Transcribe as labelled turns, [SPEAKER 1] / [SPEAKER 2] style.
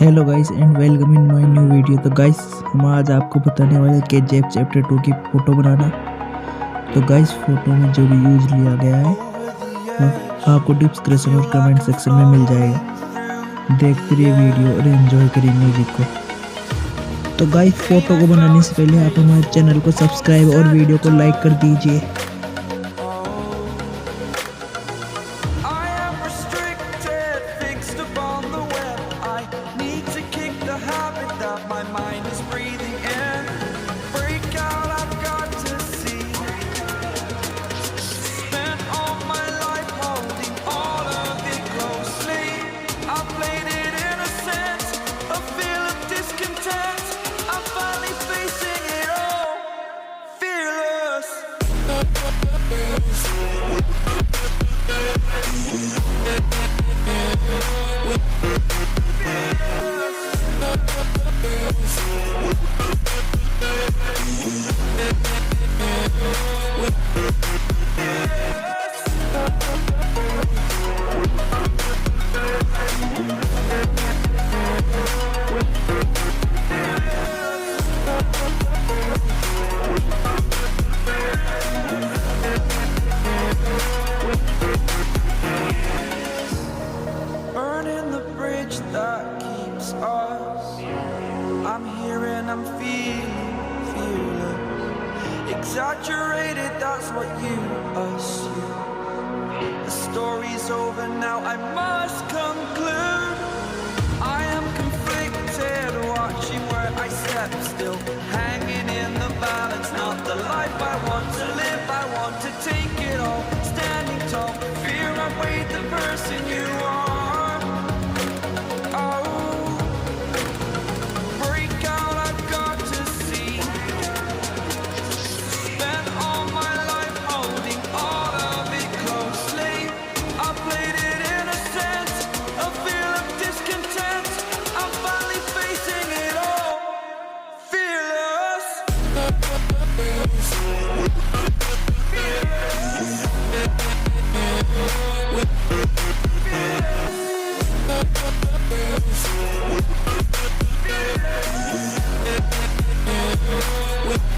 [SPEAKER 1] Hello guys and welcome in my new video. तो guys हम आज आपको बताने वाले हैं KGF चैप्टर 2 की फ़ोटो बनाना। तो गाइस फ़ोटो में जो भी यूज़ लिया गया है वो आपको डिस्क्रिप्शन और कमेंट सेक्शन में मिल जाएगा। देखते रहिए वीडियो और एंजॉय करिए म्यूजिक को। तो गाइस फ़ोटो को बनाने से पहले आप हमारे चैनल को सब्सक्राइब और वीडियो को लाइक कर दीजिए।
[SPEAKER 2] My mind is breathing in. Break out, I've got to see. Spent all my life holding all of it closely. I played it innocent, a feel of discontent. I'm finally facing it all, fearless. Burning the bridge that keeps us. I'm here and I'm feeling fearless. Exaggerated, that's what you assume. The story's over now, I must conclude. I am conflicted, watching where I step still, hanging in the balance. Not the life I want to live, I want to take it all. Standing tall, fear I weighed the person you are. Fearless.